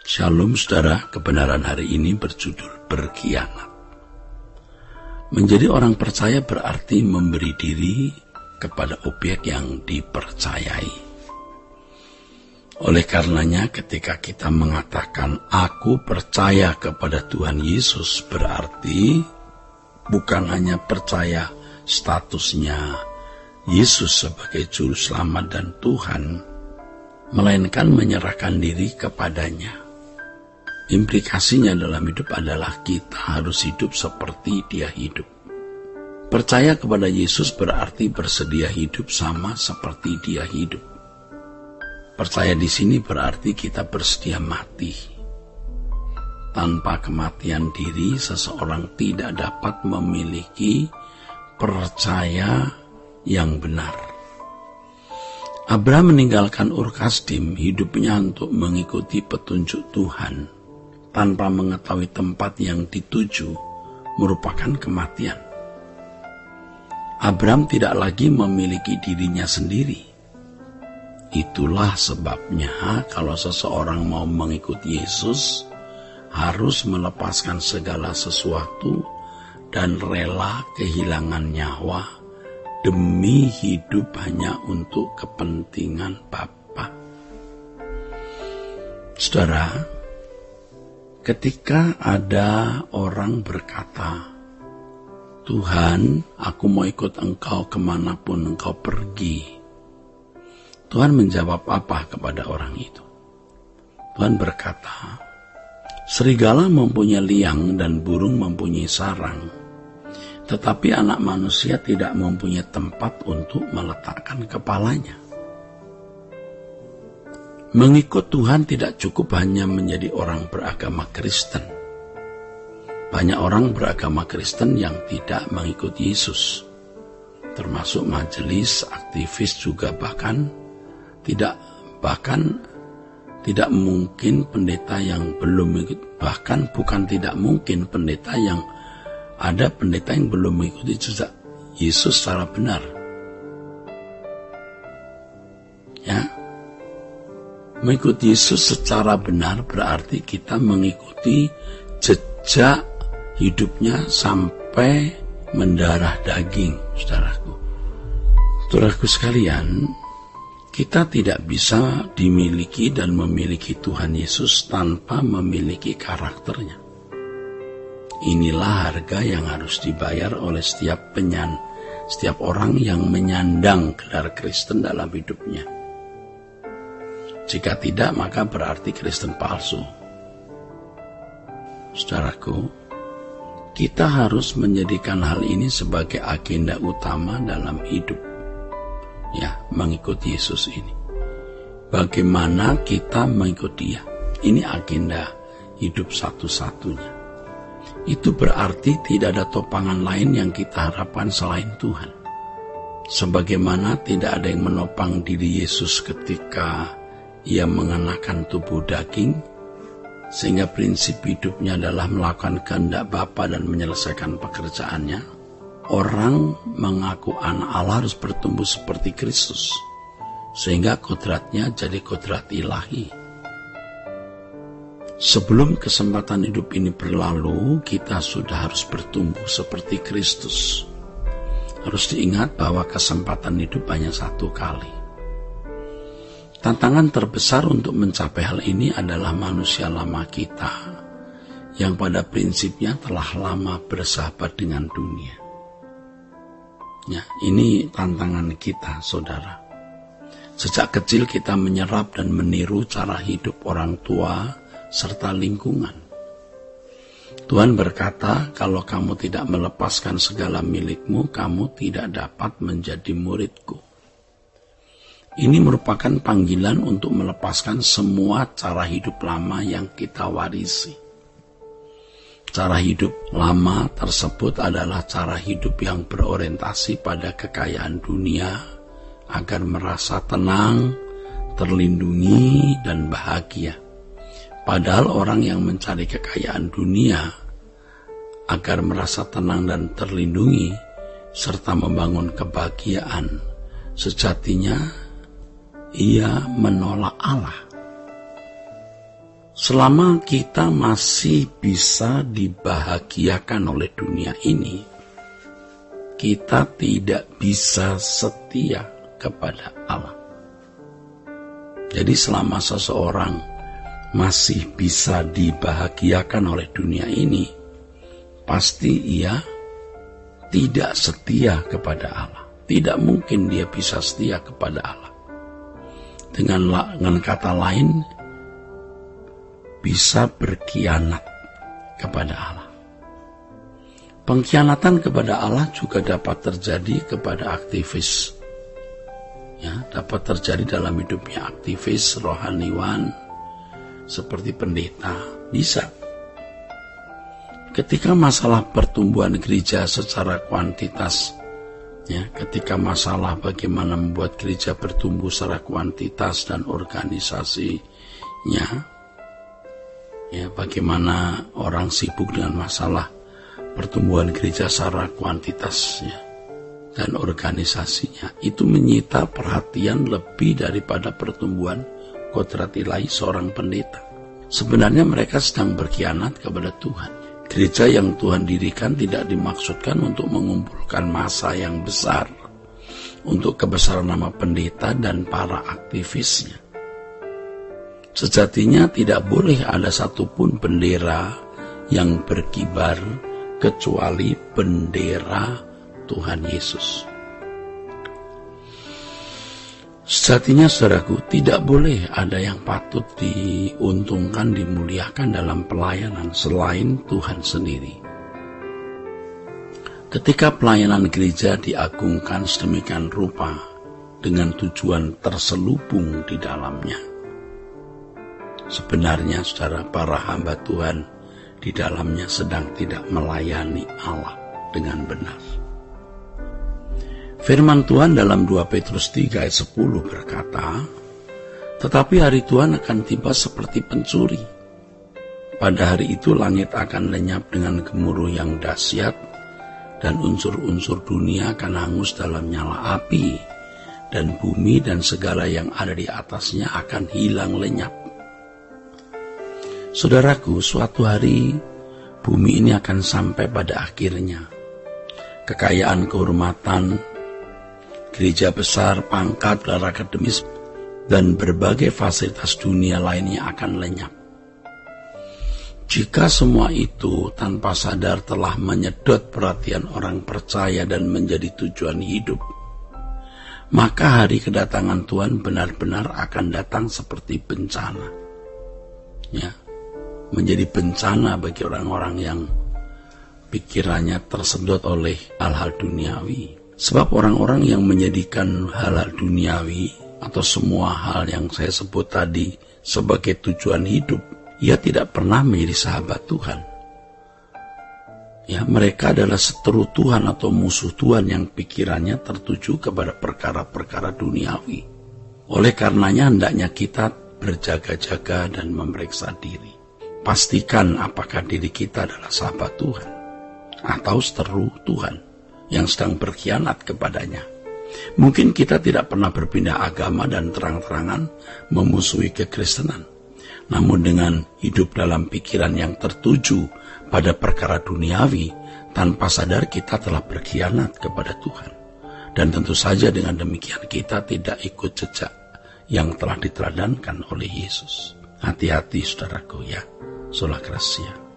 Shalom saudara, kebenaran hari ini berjudul berkhianat. Menjadi orang percaya berarti memberi diri kepada objek yang dipercayai. Oleh karenanya ketika kita mengatakan aku percaya kepada Tuhan Yesus, berarti bukan hanya percaya statusnya Yesus sebagai juru selamat dan Tuhan, melainkan menyerahkan diri kepadanya. Implikasinya dalam hidup adalah kita harus hidup seperti Dia hidup. Percaya kepada Yesus berarti bersedia hidup sama seperti Dia hidup. Percaya di sini berarti kita bersedia mati. Tanpa kematian diri, seseorang tidak dapat memiliki percaya yang benar. Abraham meninggalkan Ur Kasdim, hidupnya untuk mengikuti petunjuk Tuhan. Tanpa mengetahui tempat yang dituju merupakan kematian. Abraham tidak lagi memiliki dirinya sendiri. Itulah sebabnya kalau seseorang mau mengikuti Yesus, harus melepaskan segala sesuatu dan rela kehilangan nyawa demi hidup hanya untuk kepentingan Bapa. Saudara, ketika ada orang berkata, Tuhan, aku mau ikut Engkau kemanapun Engkau pergi. Tuhan menjawab apa kepada orang itu? Tuhan berkata, serigala mempunyai liang dan burung mempunyai sarang, tetapi anak manusia tidak mempunyai tempat untuk meletakkan kepalanya. Mengikut Tuhan tidak cukup hanya menjadi orang beragama Kristen. Banyak orang beragama Kristen yang tidak mengikuti Yesus, termasuk majelis, aktivis juga bahkan tidak mungkin pendeta yang belum mengikuti, bahkan bukan tidak mungkin pendeta yang belum mengikuti juga Yesus secara benar. Ya. Mengikuti Yesus secara benar berarti kita mengikuti jejak hidupnya sampai mendarah daging, saudaraku. Saudaraku sekalian, kita tidak bisa dimiliki dan memiliki Tuhan Yesus tanpa memiliki karakternya. Inilah harga yang harus dibayar oleh setiap orang yang menyandang gelar Kristen dalam hidupnya. Jika tidak, maka berarti Kristen palsu. Saudaraku, kita harus menjadikan hal ini sebagai agenda utama dalam hidup. Ya, mengikuti Yesus ini. Bagaimana kita mengikuti Dia? Ini agenda hidup satu-satunya. Itu berarti tidak ada topangan lain yang kita harapkan selain Tuhan. Sebagaimana tidak ada yang menopang diri Yesus ketika Ia mengenakan tubuh daging, sehingga prinsip hidupnya adalah melakukan kehendak Bapa dan menyelesaikan pekerjaannya. Orang mengaku anak Allah harus bertumbuh seperti Kristus, sehingga kodratnya jadi kodrat ilahi. Sebelum kesempatan hidup ini berlalu, kita sudah harus bertumbuh seperti Kristus. Harus diingat bahwa kesempatan hidup hanya satu kali. Tantangan terbesar untuk mencapai hal ini adalah manusia lama kita, yang pada prinsipnya telah lama bersahabat dengan dunia. Ya, ini tantangan kita, saudara. Sejak kecil kita menyerap dan meniru cara hidup orang tua serta lingkungan. Tuhan berkata, kalau kamu tidak melepaskan segala milikmu, kamu tidak dapat menjadi muridku. Ini merupakan panggilan untuk melepaskan semua cara hidup lama yang kita warisi. Cara hidup lama tersebut adalah cara hidup yang berorientasi pada kekayaan dunia agar merasa tenang, terlindungi, dan bahagia. Padahal orang yang mencari kekayaan dunia agar merasa tenang dan terlindungi serta membangun kebahagiaan, sejatinya ia menolak Allah. Selama kita masih bisa dibahagiakan oleh dunia ini, kita tidak bisa setia kepada Allah. Jadi selama seseorang masih bisa dibahagiakan oleh dunia ini, pasti ia tidak setia kepada Allah. Tidak mungkin dia bisa setia kepada Allah. Dengan kata lain, bisa berkhianat kepada Allah. Pengkhianatan kepada Allah juga dapat terjadi kepada aktivis. Ya, dapat terjadi dalam hidupnya aktivis rohaniwan seperti pendeta. Bisa. Ketika masalah pertumbuhan gereja secara kuantitas, ya, ketika masalah bagaimana membuat gereja bertumbuh secara kuantitas dan organisasinya, ya, bagaimana orang sibuk dengan masalah pertumbuhan gereja secara kuantitas, ya, dan organisasinya, itu menyita perhatian lebih daripada pertumbuhan kodrat ilahi seorang pendeta. Sebenarnya mereka sedang berkhianat kepada Tuhan. Gereja yang Tuhan dirikan tidak dimaksudkan untuk mengumpulkan massa yang besar untuk kebesaran nama pendeta dan para aktivisnya. Sejatinya tidak boleh ada satupun bendera yang berkibar kecuali bendera Tuhan Yesus. Sejatinya, saudaraku, tidak boleh ada yang patut diuntungkan, dimuliakan dalam pelayanan selain Tuhan sendiri. Ketika pelayanan gereja diagungkan sedemikian rupa dengan tujuan terselubung di dalamnya, sebenarnya, saudara, para hamba Tuhan di dalamnya sedang tidak melayani Allah dengan benar. Firman Tuhan dalam 2 Petrus 3 ayat 10 berkata, "Tetapi hari Tuhan akan tiba seperti pencuri. Pada hari itu langit akan lenyap dengan gemuruh yang dahsyat, dan unsur-unsur dunia akan hangus dalam nyala api, dan bumi dan segala yang ada di atasnya akan hilang lenyap." Saudaraku, suatu hari bumi ini akan sampai pada akhirnya. Kekayaan, kehormatan, gereja besar, pangkat, gelar akademis, dan berbagai fasilitas dunia lainnya akan lenyap. Jika semua itu tanpa sadar telah menyedot perhatian orang percaya dan menjadi tujuan hidup, maka hari kedatangan Tuhan benar-benar akan datang seperti bencana. Ya, menjadi bencana bagi orang-orang yang pikirannya tersedot oleh hal-hal duniawi. Sebab orang-orang yang menjadikan hal-hal duniawi atau semua hal yang saya sebut tadi sebagai tujuan hidup, ia tidak pernah menjadi sahabat Tuhan. Ya, mereka adalah seteru Tuhan atau musuh Tuhan yang pikirannya tertuju kepada perkara-perkara duniawi. Oleh karenanya hendaknya kita berjaga-jaga dan memeriksa diri. Pastikan apakah diri kita adalah sahabat Tuhan atau seteru Tuhan yang sedang berkhianat kepadanya. Mungkin kita tidak pernah berpindah agama dan terang-terangan memusuhi kekristenan. Namun dengan hidup dalam pikiran yang tertuju pada perkara duniawi, tanpa sadar kita telah berkhianat kepada Tuhan. Dan tentu saja dengan demikian kita tidak ikut jejak yang telah diteladankan oleh Yesus. Hati-hati, saudaraku, ya. Sola Gracia.